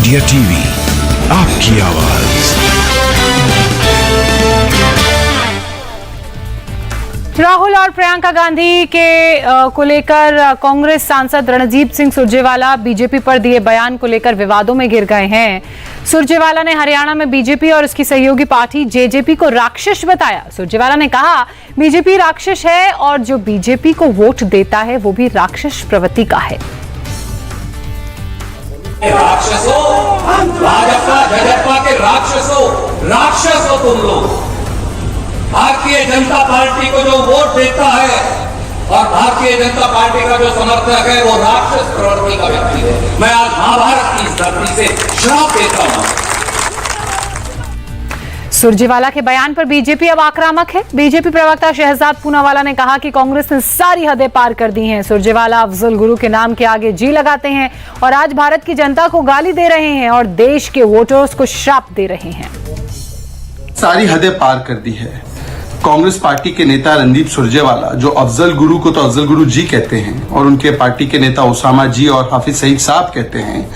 India TV, आपकी आवाज। राहुल और प्रियंका गांधी को लेकर कांग्रेस सांसद रणजीत सिंह सुरजेवाला बीजेपी पर दिए बयान को लेकर विवादों में घिर गए हैं। सुरजेवाला ने हरियाणा में बीजेपी और उसकी सहयोगी पार्टी जेजेपी को राक्षस बताया। सुरजेवाला ने कहा, बीजेपी राक्षस है और जो बीजेपी को वोट देता है वो भी राक्षस प्रवृत्ति का है। राक्षसों, भाजपा जजपा के राक्षस हो तुम लोग। भारतीय जनता पार्टी को जो वोट देता है और भारतीय जनता पार्टी का जो समर्थक है वो राक्षस प्रवृत्ति का व्यक्ति है। मैं आज महाभारत की इस धरती से श्राप देता हूं। सुरजेवाला के बयान पर बीजेपी अब आक्रामक है। बीजेपी प्रवक्ता शहजाद पूनावाला ने कहा कि कांग्रेस ने सारी हदें पार कर दी हैं। सुरजेवाला अफजल गुरु के नाम के आगे जी लगाते हैं और आज भारत की जनता को गाली दे रहे हैं और देश के वोटर्स को श्राप दे रहे हैं। सारी हदें पार कर दी है। कांग्रेस पार्टी के नेता रणदीप सुरजेवाला, जो अफजल गुरु को तो अफजल गुरु जी कहते हैं और उनके पार्टी के नेता ओसामा जी और हाफिज सईद साहब कहते हैं,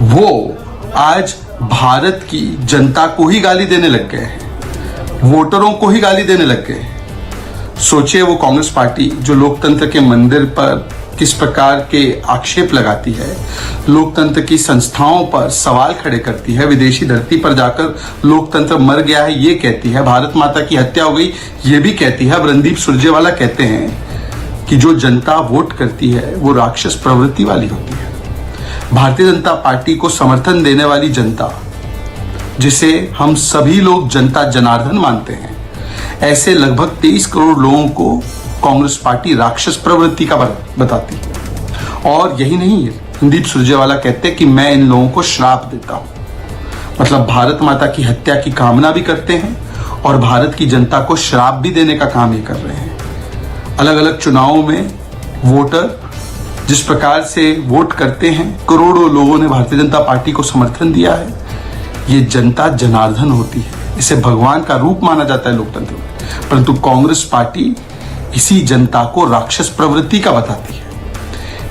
वो आज भारत की जनता को ही गाली देने लग गए हैं, वोटरों को ही गाली देने लग गए हैं। सोचिए, वो कांग्रेस पार्टी जो लोकतंत्र के मंदिर पर किस प्रकार के आक्षेप लगाती है, लोकतंत्र की संस्थाओं पर सवाल खड़े करती है, विदेशी धरती पर जाकर लोकतंत्र मर गया है ये कहती है, भारत माता की हत्या हो गई ये भी कहती है। अब रणदीप सुरजेवाला कहते हैं कि जो जनता वोट करती है वो राक्षस प्रवृत्ति वाली होती है। भारतीय जनता पार्टी को समर्थन देने वाली जनता, जिसे हम सभी लोग जनता जनार्दन मानते हैं, ऐसे लगभग 23 करोड़ लोगों को कांग्रेस पार्टी राक्षस प्रवृत्ति का बताती है। और यही नहीं है, रणदीप सुरजेवाला कहते हैं कि मैं इन लोगों को श्राप देता हूं। मतलब भारत माता की हत्या की कामना भी करते हैं और भारत की जनता को श्राप भी देने का काम ये कर रहे हैं। अलग अलग चुनावों में वोटर जिस प्रकार से वोट करते हैं, करोड़ों लोगों ने भारतीय जनता पार्टी को समर्थन दिया है। ये जनता जनार्दन होती है, इसे भगवान का रूप माना जाता है लोकतंत्र में। परंतु कांग्रेस पार्टी इसी जनता को राक्षस प्रवृत्ति का बताती है।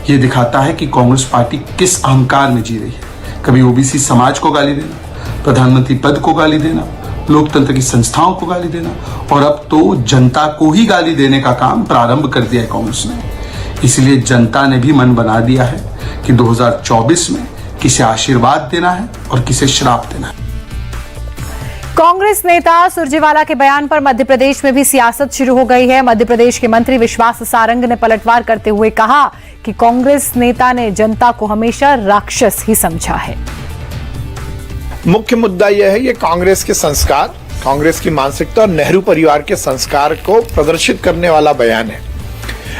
ये दिखाता है कि कांग्रेस पार्टी किस अहंकार में जी रही है। कभी ओबीसी समाज को गाली देना, प्रधानमंत्री पद को गाली देना, लोकतंत्र की संस्थाओं को गाली देना और अब तो जनता को ही गाली देने का काम प्रारंभ कर दिया है कांग्रेस ने। इसलिए जनता ने भी मन बना दिया है कि 2024 में किसे आशीर्वाद देना है और किसे श्राप देना है। कांग्रेस नेता सुरजेवाला के बयान पर मध्य प्रदेश में भी सियासत शुरू हो गई है। मध्य प्रदेश के मंत्री विश्वास सारंग ने पलटवार करते हुए कहा कि कांग्रेस नेता ने जनता को हमेशा राक्षस ही समझा है। मुख्य मुद्दा यह है, ये कांग्रेस के संस्कार, कांग्रेस की मानसिकता और नेहरू परिवार के संस्कार को प्रदर्शित करने वाला बयान है।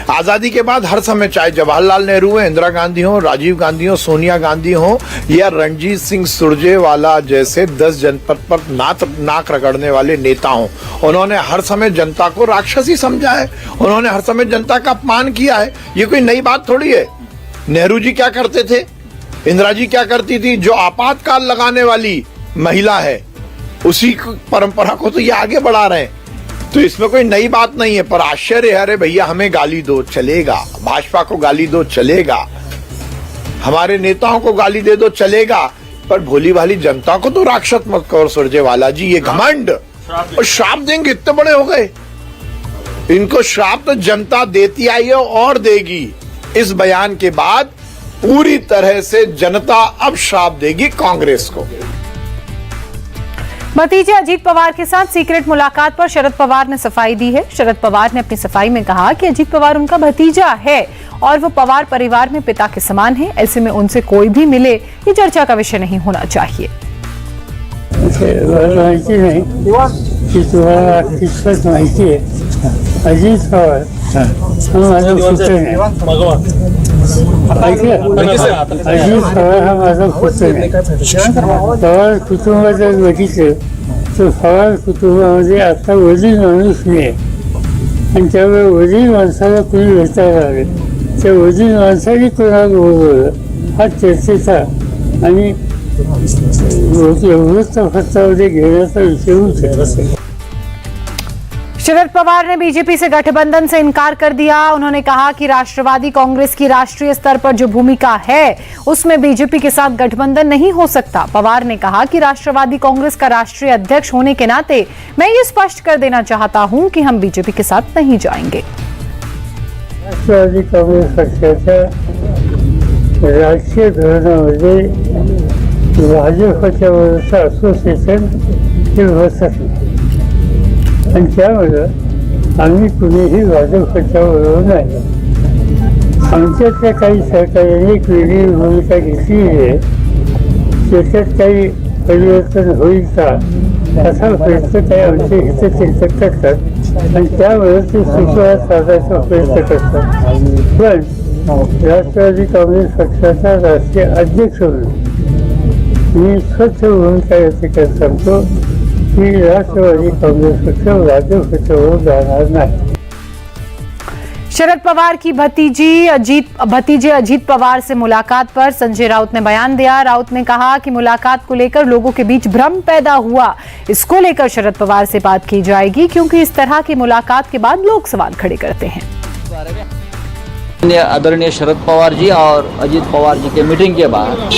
आजादी के बाद हर समय, चाहे जवाहरलाल नेहरू हो, इंदिरा गांधी हो, राजीव गांधी हो, सोनिया गांधी हो या रणजीत सिंह सुरजेवाला जैसे 10 जनपद पर नाक रगड़ने वाले नेता हो, उन्होंने हर समय जनता को राक्षस ही समझा है। उन्होंने हर समय जनता का अपमान किया है। ये कोई नई बात थोड़ी है। नेहरू जी क्या करते थे, इंदिरा जी क्या करती थी, जो आपातकाल लगाने वाली महिला है उसी परंपरा को तो ये आगे बढ़ा रहे हैं। तो इसमें कोई नई बात नहीं है। पर आश्चर्य है, अरे भैया हमें गाली दो चलेगा, भाजपा को गाली दो चलेगा, हमारे नेताओं को गाली दे दो चलेगा, पर भोली भाली जनता को तो राक्षस मत करो सुरजेवाला जी। ये घमंड और श्राप देंगे, इतने बड़े हो गए। इनको श्राप तो जनता देती आई है और देगी। इस बयान के बाद पूरी तरह से जनता अब श्राप देगी कांग्रेस को। भतीजे अजीत पवार के साथ सीक्रेट मुलाकात पर शरद पवार ने सफाई दी है। शरद पवार ने अपनी सफाई में कहा कि अजीत पवार उनका भतीजा है और वो पवार परिवार में पिता के समान है। ऐसे में उनसे कोई भी मिले ये चर्चा का विषय नहीं होना चाहिए। माहिती नाही की तुम्हाला कितपत माहिती आहे। अजित पवार हा माझा पुत्र आहे। अजित पवार हा माझा पुत्र आहे। पवार कुटुंबाचं बघितलं तर पवार कुटुंबामध्ये आता वडील माणूस नाही आणि त्यामुळे वडील माणसाला कोणी भेटायला आले, त्या वडील माणसाने कोणाला बोलवलं हा चर्चेचा आणि वृत्तपत्रामध्ये घेण्याचा विषय होता। शरद पवार ने बीजेपी से गठबंधन से इनकार कर दिया। उन्होंने कहा कि राष्ट्रवादी कांग्रेस की राष्ट्रीय स्तर पर जो भूमिका है उसमें बीजेपी के साथ गठबंधन नहीं हो सकता। पवार ने कहा कि राष्ट्रवादी कांग्रेस का राष्ट्रीय अध्यक्ष होने के नाते मैं ये स्पष्ट कर देना चाहता हूं कि हम बीजेपी के साथ नहीं जाएंगे। राष्ट्रवादी काँग्रेस पक्षाच्या राजकीय धोरणामध्ये भाजपच्या बरोबरचं असोसिएशन हे बसत नाही आणि त्यामुळं आम्ही कुणीही भाजपच्या बरोबर नाही। आमच्यातल्या काही सहकार्याने एक वेगळी भूमिका घेतली आहे, त्याच्यात काही परिवर्तन होईल का असा प्रयत्न काही आमचे हितचिंतक करतात आणि त्यामुळे ते सुसंवाद साधायचा प्रयत्न करतात। पण राष्ट्रवादी काँग्रेस पक्षाचा राष्ट्रीय अध्यक्ष म्हणून मी स्वच्छ भूमिका याची करत सांगतो की राष्ट्रवादी काँग्रेस पक्ष भाजपच्यावर जाणार नाही। शरद पवार की भतीजे अजीत पवार से मुलाकात पर संजय राउत ने बयान दिया। राउत ने कहा कि मुलाकात को लेकर लोगों के बीच भ्रम पैदा हुआ, इसको लेकर शरद पवार से बात की जाएगी क्योंकि इस तरह की मुलाकात के बाद लोग सवाल खड़े करते हैं। आदरणीय शरद पवार जी और अजीत पवार जी के मीटिंग के बाद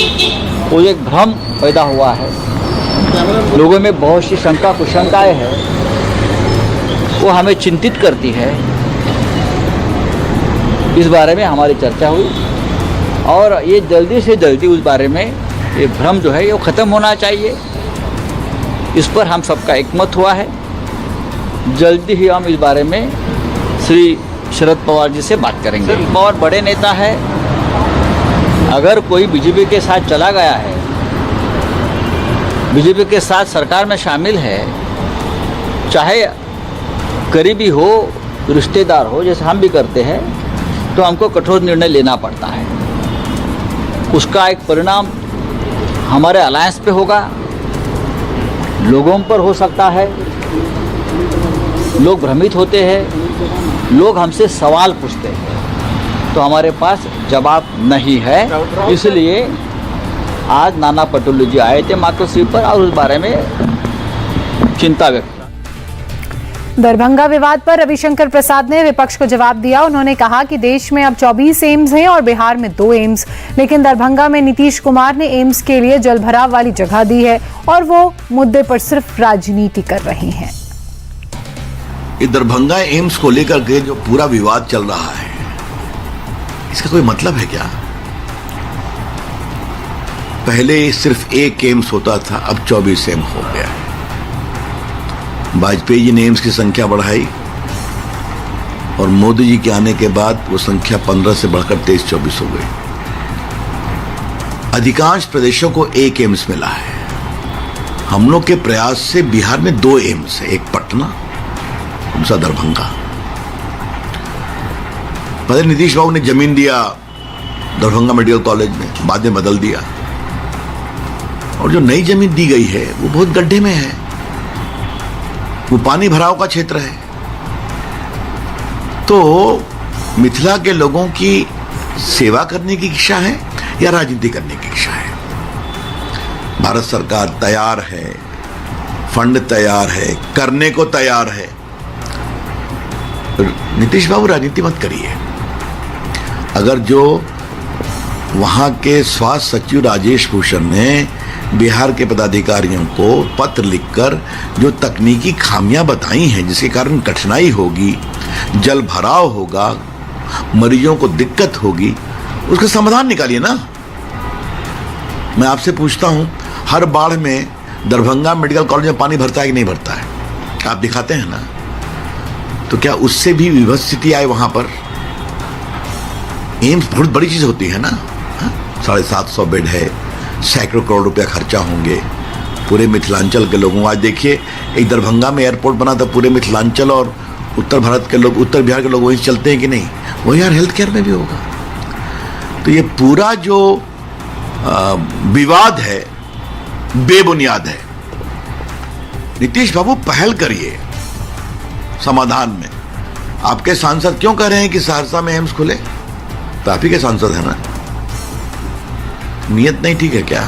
वो एक भ्रम पैदा हुआ है, लोगों में बहुत सी शंका कुशंकाएं हैं, वो हमें चिंतित करती है। इस बारे में हमारी चर्चा हुई और ये जल्दी से जल्दी उस बारे में ये भ्रम जो है ये ख़त्म होना चाहिए, इस पर हम सबका एकमत हुआ है। जल्दी ही हम इस बारे में श्री शरद पवार जी से बात करेंगे। पवार बड़े नेता है, अगर कोई बीजेपी के साथ चला गया है, बीजेपी के साथ सरकार में शामिल है, चाहे करीबी हो रिश्तेदार हो जैसे हम भी करते हैं, तो हमको कठोर निर्णय लेना पड़ता है। उसका एक परिणाम हमारे अलायंस पे होगा, लोगों पर हो सकता है, लोग भ्रमित होते हैं, लोग हमसे सवाल पूछते हैं, तो हमारे पास जवाब नहीं है। इसलिए आज नाना पटोले जी आए थे मातोश्री पर और उस बारे में चिंता व्यक्त। दरभंगा विवाद पर रविशंकर प्रसाद ने विपक्ष को जवाब दिया। उन्होंने कहा कि देश में अब 24 एम्स हैं और बिहार में 2 एम्स, लेकिन दरभंगा में नीतीश कुमार ने एम्स के लिए जलभराव वाली जगह दी है और वो मुद्दे पर सिर्फ राजनीति कर रहे हैं। ये दरभंगा एम्स को लेकर के जो पूरा विवाद चल रहा है, इसका कोई मतलब है क्या? पहले सिर्फ 1 एम्स होता था, अब 24 एम्स हो गया है। वाजपेयी जी ने एम्स की संख्या बढ़ाई और मोदी जी के आने के बाद वो संख्या 15 से बढ़कर 23-24 हो गई। अधिकांश प्रदेशों को 1 एम्स मिला है। हम लोग के प्रयास से बिहार में 2 एम्स है, एक पटना, दूसरा दरभंगा। पहले नीतीश बाबू ने जमीन दिया दरभंगा मेडिकल कॉलेज में, बाद में बदल दिया, और जो नई जमीन दी गई है वो बहुत गड्ढे में है, वो पानी भराव का क्षेत्र है। तो मिथिला के लोगों की सेवा करने की इच्छा है या राजनीति करने की इच्छा है? भारत सरकार तैयार है, फंड तैयार है, करने को तैयार है। नीतीश बाबू राजनीति मत करिए। अगर जो वहां के स्वास्थ्य सचिव राजेश भूषण ने बिहार के पदाधिकारियों को पत्र लिखकर जो तकनीकी खामियां बताई हैं, जिसके कारण कठिनाई होगी, जल भराव होगा, मरीजों को दिक्कत होगी, उसका समाधान निकालिए ना। मैं आपसे पूछता हूं, हर बाढ़ में दरभंगा मेडिकल कॉलेज में पानी भरता है कि नहीं भरता है? आप दिखाते हैं ना। तो क्या उससे भी विभत्स स्थिति आए वहां पर? एम्स बहुत बड़ी चीज होती है ना, 750 बेड है, सैकड़ों करोड़ रुपया खर्चा होंगे पूरे मिथिलांचल के लोगों। आज देखिए, एक दरभंगा में एयरपोर्ट बना था, पूरे मिथिलांचल और उत्तर भारत के लोग, उत्तर बिहार के लोग वहीं चलते हैं कि नहीं? वही यार हेल्थ केयर में भी होगा। तो ये पूरा जो विवाद है बेबुनियाद है। नीतीश बाबू पहल करिए समाधान में। आपके सांसद क्यों कह रहे हैं कि सहरसा में एम्स खुले? तो आप ही के सांसद है ना। नियत नहीं ठीक है क्या?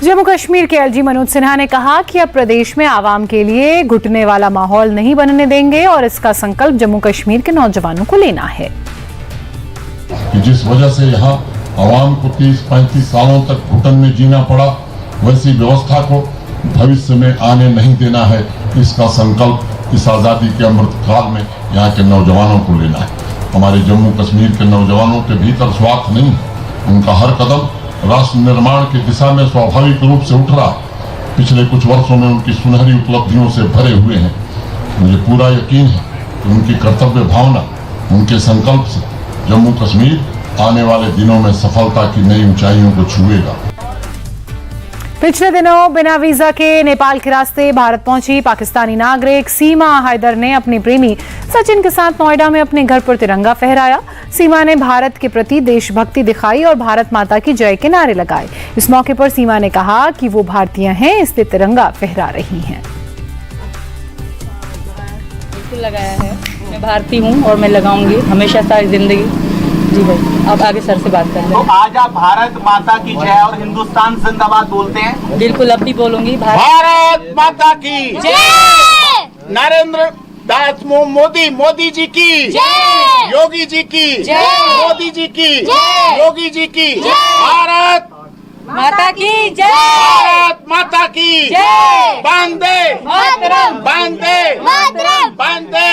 जम्मू कश्मीर के एलजी मनोज सिन्हा ने कहा कि अब प्रदेश में आवाम के लिए घुटने वाला माहौल नहीं बनने देंगे और इसका संकल्प जम्मू कश्मीर के नौजवानों को लेना है। कि जिस वजह से यहाँ आवाम को 30-35 सालों तक घुटन में जीना पड़ा, वैसी व्यवस्था को भविष्य में आने नहीं देना है। इसका संकल्प इस आजादी के अमृत काल में यहाँ के नौजवानों को लेना है। हमारे जम्मू कश्मीर के नौजवानों के भीतर स्वार्थ नहीं है। उनका हर कदम राष्ट्र निर्माण की दिशा में स्वाभाविक रूप से उठ रहा है। पिछले कुछ वर्षों में उनकी सुनहरी उपलब्धियों से भरे हुए हैं। मुझे पूरा यकीन है कि उनकी कर्तव्य भावना, उनके संकल्प से जम्मू कश्मीर आने वाले दिनों में सफलता की नई ऊंचाइयों को छुएगा। पिछले दिनों बिना वीजा के नेपाल के रास्ते भारत पहुंची पाकिस्तानी नागरिक सीमा हैदर ने अपने प्रेमी सचिन के साथ नोएडा में अपने घर पर तिरंगा फहराया। सीमा ने भारत के प्रति देशभक्ति दिखाई और भारत माता की जय के नारे लगाए। इस मौके पर सीमा ने कहा कि वो भारतीय हैं, इसलिए तिरंगा फहरा रही हैं। बिल्कुल लगाया है, मैं भारतीय हूँ और मैं लगाऊंगी हमेशा सारी जिंदगी। जी भाई, आप आगे सर से बात कर लें। तो आज आप भारत माता की जय और हिंदुस्तान जिंदाबाद बोलते हैं? बिल्कुल, अब भी बोलूंगी। भारत माता की जय। नरेंद्र दास मोदी जी की जय। योगी जी की जय। मोदी जी की जय। योगी जी की जय। भारत माता की जय। भारत माता की जय। वंदे मातरम। वंदे मातरम। वंदे